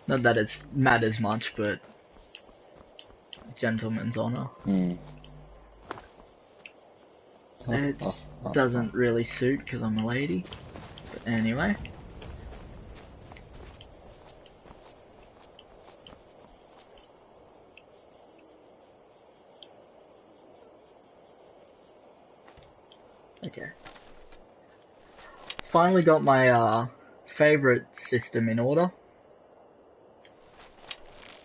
Not that it matters much, but gentleman's honor. It doesn't really suit because I'm a lady. But anyway. Okay. Finally got my favorite system in order.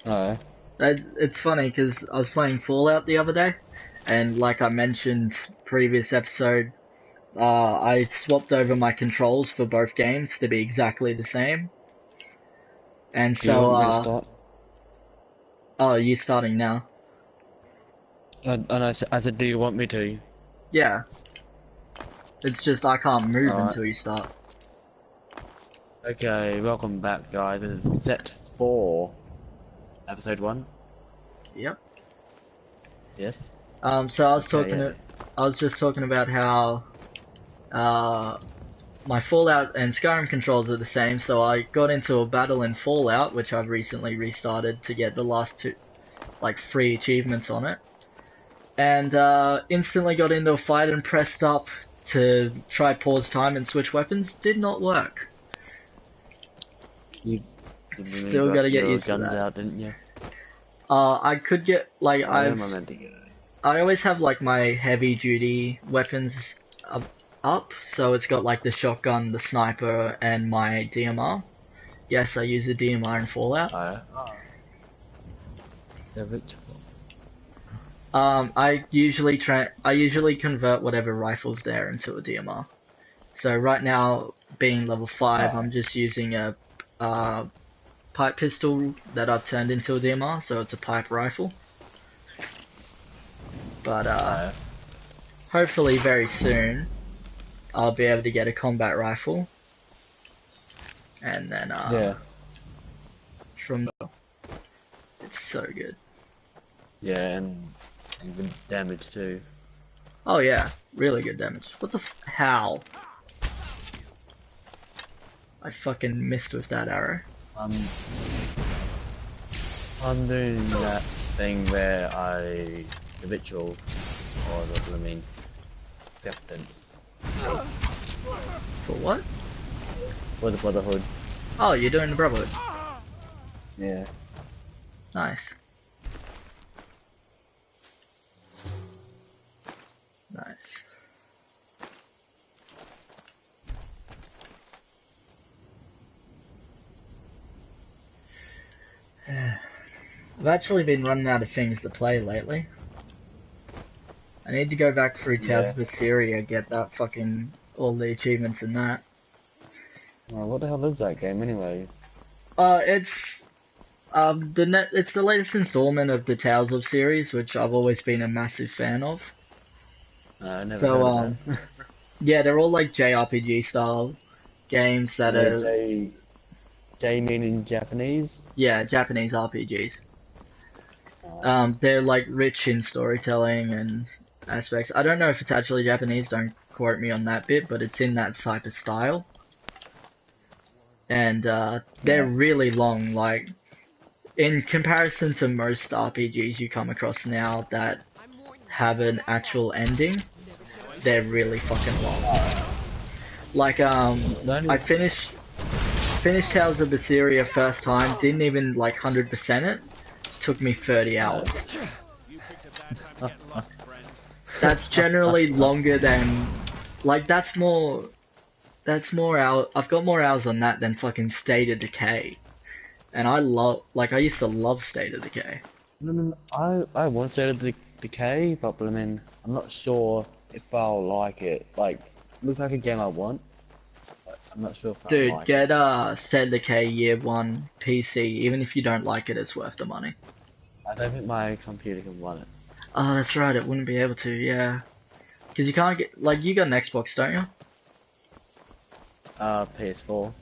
Oh. It's funny because I was playing Fallout the other day, and like I mentioned previous episode, I swapped over my controls for both games to be exactly the same. And Do you so, want me to start? oh, you starting now? And I said, do you want me to? Yeah. It's just I can't move Alright. until you start. Okay, welcome back, guys. This is set 4, episode 1. Yep. Yes. So I was I was just talking about how my Fallout and Skyrim controls are the same, so I got into a battle in Fallout, which I've recently restarted to get the last 2, like 3 achievements on it. And instantly got into a fight and pressed up to try pause time and switch weapons. Did not work. You Still gotta get your used to guns that. out, didn't you? I could get, like, Where am I meant to go? I always have, like, my heavy duty weapons up, so it's got, like, the shotgun, the sniper, and my DMR. Yes, I use the DMR in Fallout. The ritual. I usually convert whatever rifle's there into a DMR. So right now, being level 5, I'm just using a pipe pistol that I've turned into a DMR, so it's a pipe rifle. But hopefully very soon, I'll be able to get a combat rifle. And then Yeah. from there, it's so good. Yeah, and good damage too. Oh yeah, really good damage. What the how? I fucking missed with that arrow. I'm doing that thing where the ritual, or what it means, acceptance. For what? For the Brotherhood. Oh, you're doing the Brotherhood. Yeah. Nice. Nice. I've actually been running out of things to play lately. I need to go back through Tales of Assyria, get that fucking all the achievements in that. Well, what the hell is that game anyway? It's it's the latest installment of the Tales of series, which I've always been a massive fan of. I never heard of that. Yeah, they're all like JRPG style games that are J meaning Japanese? Yeah, Japanese RPGs. They're like rich in storytelling and aspects. I don't know if it's actually Japanese, don't quote me on that bit, but it's in that type of style. And they're really long, like in comparison to most RPGs you come across now that have an actual ending, they're really fucking long. Like I finished Tales of Assyria first time, didn't even like 100% it. Took me 30 hours. That's generally longer than, like that's more hours. I've got more hours on that than fucking State of Decay. And I used to love State of Decay. No, I want State of Decay, but I mean, I'm not sure if I'll like it. Like, it looks like a game I want. I'm not sure if I like it. Get State of Decay Year 1 PC. Even if you don't like it, it's worth the money. I don't think my computer can run it. Oh, that's right, it wouldn't be able to, yeah. Because you can't get, like, you got an Xbox, don't you? PS4.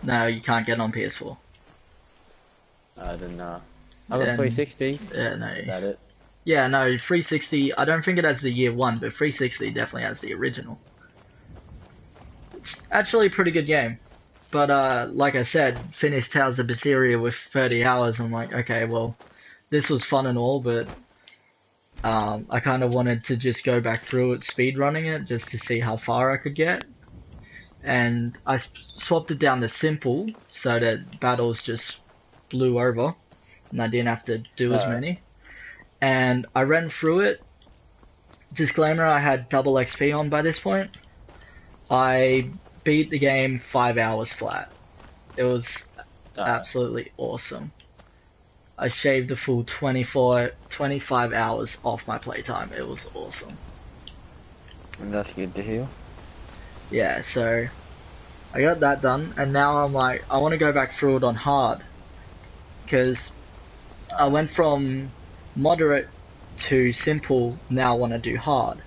No, you can't get on PS4. Then, I got 360. Yeah, no. Is that it? Yeah, no, 360, I don't think it has the Year 1, but 360 definitely has the original. It's actually a pretty good game. But like I said, finished Tales of Berseria with 30 hours. I'm like, okay, well, this was fun and all, but I kind of wanted to just go back through it, speedrunning it, just to see how far I could get. And I swapped it down to simple, so that battles just blew over, and I didn't have to do as many. And I ran through it. Disclaimer, I had double XP on by this point. I beat the game 5 hours flat. It was absolutely awesome. I shaved a full 25 hours off my playtime. It was awesome. And that's good to hear. Yeah, so I got that done, and now I'm like, I want to go back through it on hard. Because I went from moderate to simple, now I want to do hard.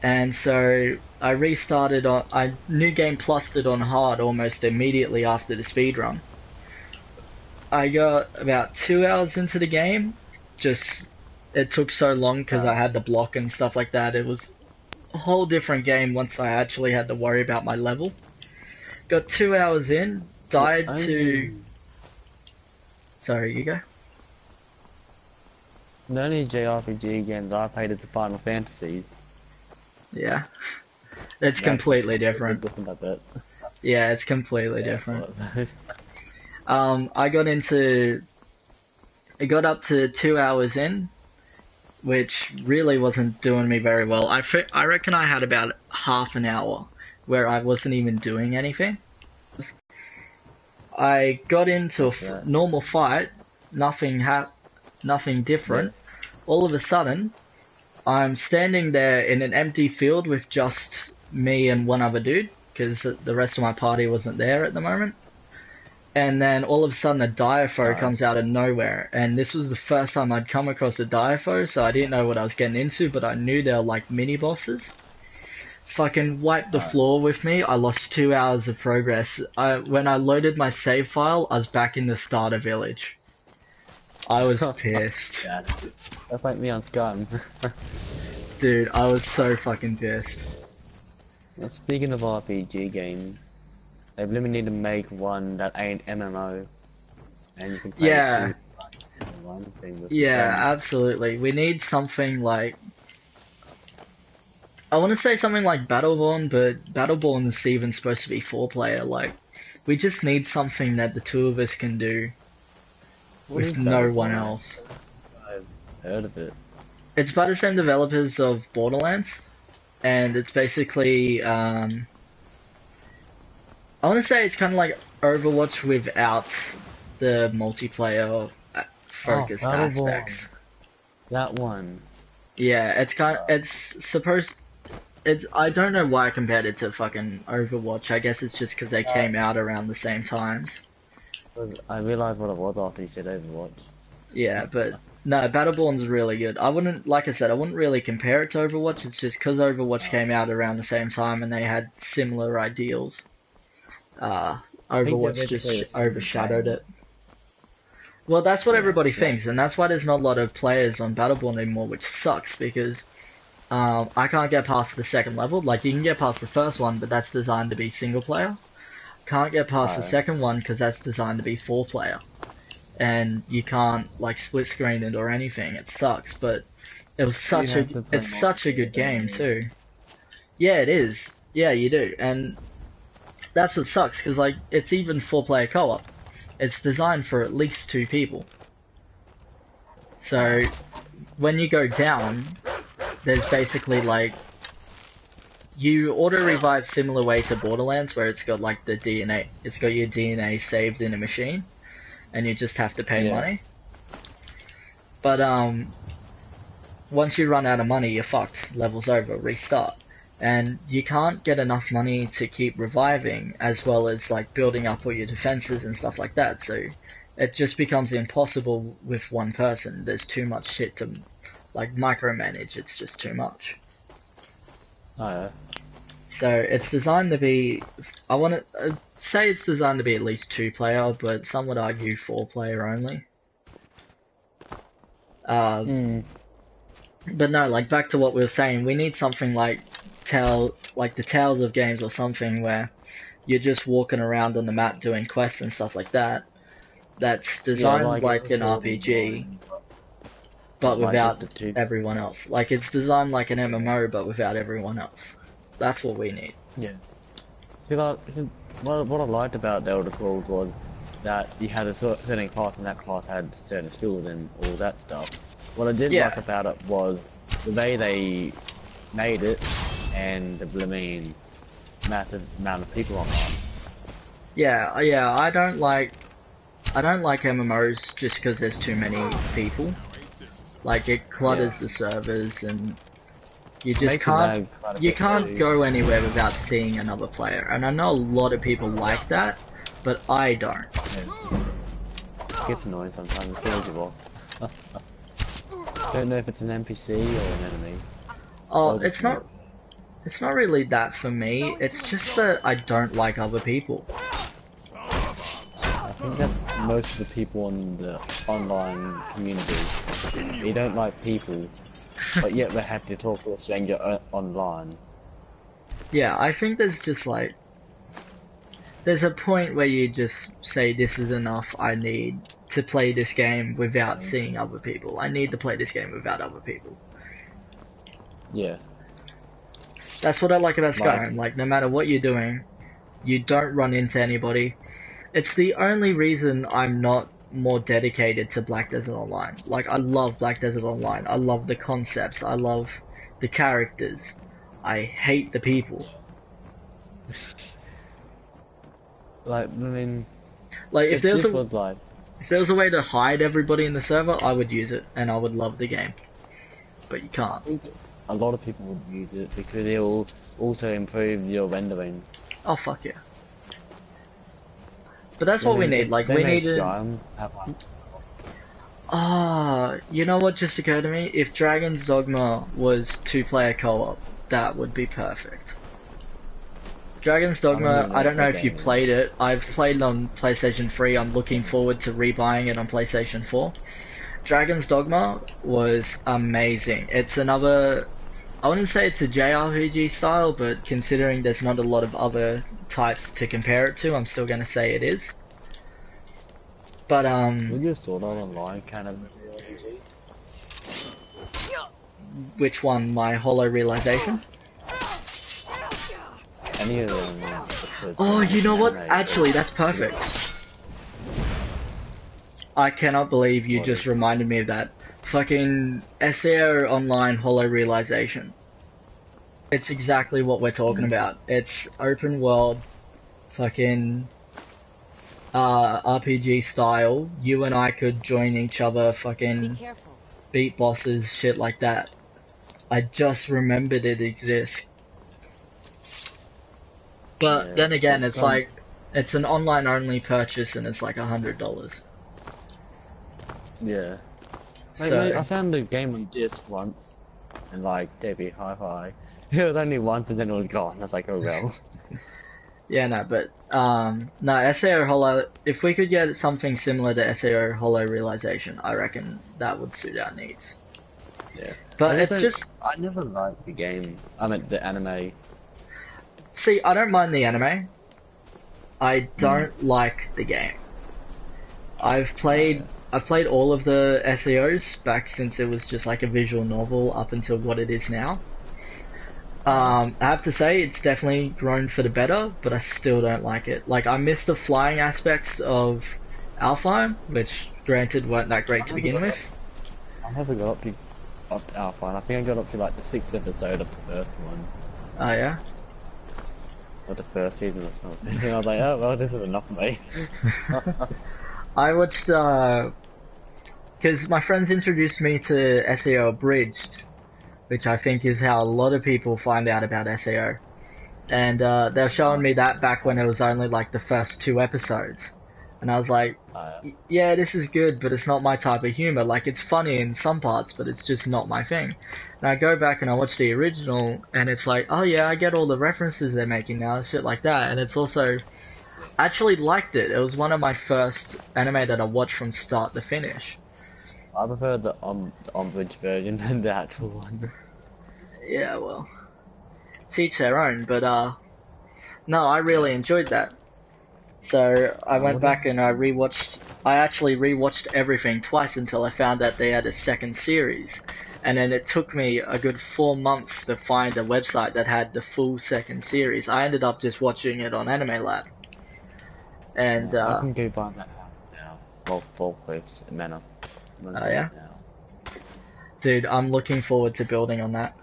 And so I restarted on, I New Game Plused it on hard almost immediately after the speedrun. I got about 2 hours into the game, it took so long because I had to block and stuff like that. It was a whole different game once I actually had to worry about my level. Got 2 hours in, died to... Sorry, you go? The only JRPG games I played is the Final Fantasy. Yeah. It's completely different. Yeah, it's completely different. I got up to 2 hours in, which really wasn't doing me very well. I reckon I had about half an hour where I wasn't even doing anything. I got into a normal fight, nothing different. All of a sudden, I'm standing there in an empty field with just me and one other dude, because the rest of my party wasn't there at the moment. And then all of a sudden a Diapho comes out of nowhere, and this was the first time I'd come across a Diapho, so I didn't know what I was getting into, but I knew they were like mini-bosses. Fucking wiped the floor with me. I lost 2 hours of progress. When I loaded my save file, I was back in the starter village. I was pissed. That's like me on Skyrim. Dude, I was so fucking pissed. Well, speaking of RPG games, they really need to make one that ain't MMO, and you can play one thing with absolutely. We need something like... I want to say something like Battleborn, but Battleborn is even supposed to be 4-player. Like, we just need something that the two of us can do with no one else. I've heard of it. It's by the same developers of Borderlands, and it's basically, I want to say it's kind of like Overwatch without the multiplayer focused aspects. That one. Yeah, I don't know why I compared it to fucking Overwatch. I guess it's just because they came out around the same times. I realized what it was after you said Overwatch. Yeah, but no, Battleborn's really good. I wouldn't really compare it to Overwatch. It's just because Overwatch came out around the same time and they had similar ideals. Overwatch just overshadowed it. Well, that's what everybody thinks, and that's why there's not a lot of players on Battleborn anymore, which sucks, because I can't get past the second level. Like, you can get past the first one, but that's designed to be single player. Can't get past the second one, because that's designed to be 4-player. And you can't, like, split screen it or anything. It sucks, but it's such a good game, too. Yeah, it is. Yeah, you do. And that's what sucks, because, like, it's even 4-player co-op. It's designed for at least 2 people. So, when you go down, there's basically, like, you auto-revive similar way to Borderlands, where it's got, like, the DNA, it's got your DNA saved in a machine, and you just have to pay money. But, once you run out of money, you're fucked. Level's over, restart. And you can't get enough money to keep reviving, as well as, like, building up all your defenses and stuff like that, so it just becomes impossible with one person. There's too much shit to, like, micromanage. It's just too much. So it's designed to be, I want to say it's designed to be at least 2-player, but some would argue 4-player only. But no, like, back to what we were saying, we need something like the Tales of games or something where you're just walking around on the map doing quests and stuff like that. That's designed like an RPG, but without everyone else. Like, it's designed like an MMO, but without everyone else. That's what we need. Yeah. Because what I liked about the Elder Scrolls was that you had a certain class, and that class had certain skills and all that stuff. What I did like about it was the way they made it, and the blooming massive amount of people online. Yeah, I don't like MMOs just because there's too many people. Like, it clutters the servers, and you just can't go anywhere without seeing another player. And I know a lot of people like that, but I don't. Yeah. It gets annoying sometimes. It feels you off. Don't know if it's an NPC or an enemy. Oh, it's not really that for me. It's just that I don't like other people. I think that most of the people on the online communities, they don't like people, but yet they're happy to talk to a stranger online. Yeah, I think there's just like, there's a point where you just say, this is enough, I need to play this game without seeing other people. I need to play this game without other people. Yeah. That's what I like about Skyrim. Like, no matter what you're doing, you don't run into anybody. It's the only reason I'm not more dedicated to Black Desert Online. Like, I love Black Desert Online. I love the concepts. I love the characters. I hate the people. Like, I mean... Like, if there was a way to hide everybody in the server, I would use it, and I would love the game. But you can't. A lot of people would use it, because it will also improve your rendering. Oh, fuck yeah. But that's what we need, like, we need to... you know what just occurred to me? If Dragon's Dogma was 2-player co-op, that would be perfect. Dragon's Dogma, I don't know if you played it. I've played it on PlayStation 3, I'm looking forward to rebuying it on PlayStation 4. Dragon's Dogma was amazing. It's another... I wouldn't say it's a JRPG style, but considering there's not a lot of other types to compare it to, I'm still gonna say it is. But Would you sort out online kind of JRPG? Which one? My Hollow Realization? Any of them. Oh, you know what? Actually, that's perfect. I cannot believe you just reminded me of that. Fucking SAO Online Hollow Realization. It's exactly what we're talking about. It's open world, fucking RPG style. You and I could join each other, fucking beat bosses, shit like that. I just remembered it exists. But then again, it's like, it's an online only purchase and it's like $100. Yeah. Mate, I found the game on disc once, and like, Debbie, hi. It was only once and then it was gone. I was like, oh well. Yeah, no, but, no, SAO Hollow, if we could get something similar to SAO Hollow Realization, I reckon that would suit our needs. Yeah. But it's just... I never liked the game. I meant the anime. See, I don't mind the anime. I don't like the game. I've played all of the SAOs back since it was just like a visual novel up until what it is now. I have to say it's definitely grown for the better, but I still don't like it. Like, I miss the flying aspects of Alfheim, which granted weren't that great to begin with. I never got up to Alfheim. I think I got up to like the 6th episode of the first one. Oh yeah? Or the first season or something. I was like, oh well, this is enough, mate. I watched, because my friends introduced me to SAO Abridged, which I think is how a lot of people find out about SAO. And they're showing me that back when it was only like the first 2 episodes. And I was like, yeah, this is good, but it's not my type of humor. Like, it's funny in some parts, but it's just not my thing. And I go back and I watch the original, and it's like, oh yeah, I get all the references they're making now, shit like that. And it's also... I actually liked it. It was one of my first anime that I watched from start to finish. I prefer the Umbridge version than the actual one. Yeah, well, to each their own, but No, I really enjoyed that. So I went back and I actually rewatched everything twice until I found that they had a second series. And then it took me a good 4 months to find a website that had the full second series. I ended up just watching it on Anime Lab. And, I can go buy that house now. Well, full clips in Manor. I'm gonna do yeah? it now. Dude, I'm looking forward to building on that.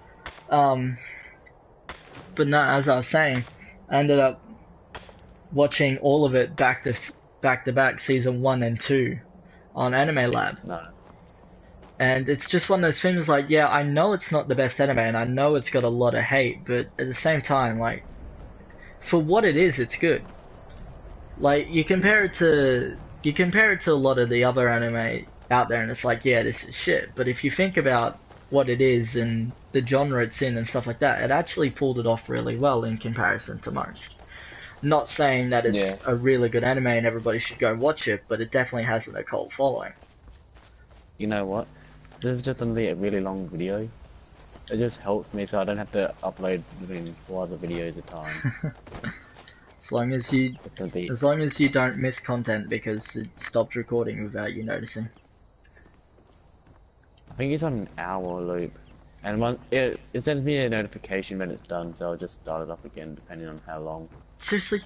But no, as I was saying, I ended up watching all of it back to back, season 1 and 2 on Anime Lab. No. And it's just one of those things like, yeah, I know it's not the best anime and I know it's got a lot of hate, but at the same time, like, for what it is, it's good. Like, you compare it to a lot of the other anime out there and it's like, yeah, this is shit. But if you think about what it is and the genre it's in and stuff like that, it actually pulled it off really well in comparison to most. Not saying that it's a really good anime and everybody should go watch it, but it definitely has a cult following. You know what? This is just gonna be a really long video. It just helps me so I don't have to upload between 4 other videos at a time. As long as you don't miss content because it stopped recording without you noticing. I think it's on an hour loop. And it sends me a notification when it's done, so I'll just start it up again depending on how long. Seriously?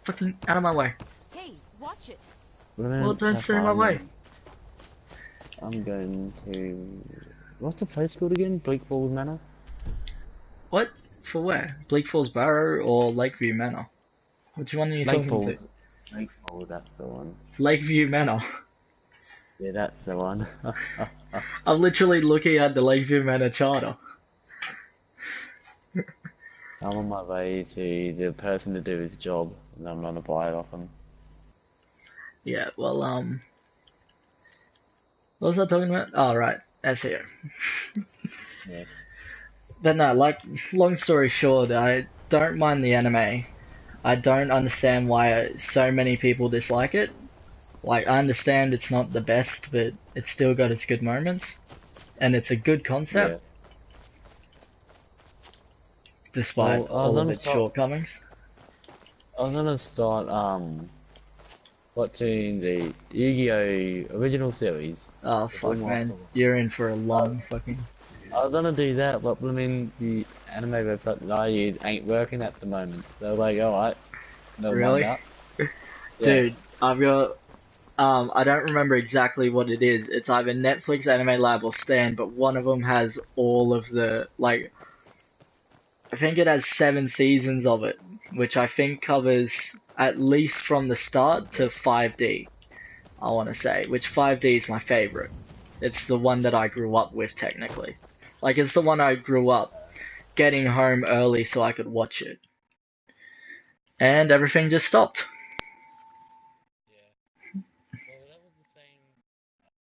Fucking out of my way. Hey, watch it. Well, don't stay in my way. I'm going to... What's the place called again? Bleak Falls Manor? What? For where? Bleak Falls Barrow or Lakeview Manor? Which one are you talking to? Lake Falls, that's the one. Lakeview Manor. Yeah, that's the one. I'm literally looking at the Lakeview Manor charter. I'm on my way to the person to do his job, and I'm gonna buy it off him. Yeah, well, what was I talking about? Oh, right, that's here. Yeah. But no, like, long story short, I don't mind the anime. I don't understand why so many people dislike it. Like, I understand it's not the best, but it's still got its good moments. And it's a good concept. Yeah. Despite all of its shortcomings. I was gonna start, watching the Yu-Gi-Oh! Original series. Oh, fuck, man. You're in for a long fucking... I was gonna do that, but I mean, the anime website that I use ain't working at the moment. So like, alright. No. Really? Yeah. Dude, I've got... I don't remember exactly what it is. It's either Netflix, Anime Lab, or Stan, but one of them has all of the, like... I think it has 7 seasons of it, which I think covers at least from the start to 5D, I want to say, which 5D is my favorite. It's the one that I grew up with, technically. Like, it's the one I grew up getting home early so I could watch it. And everything just stopped.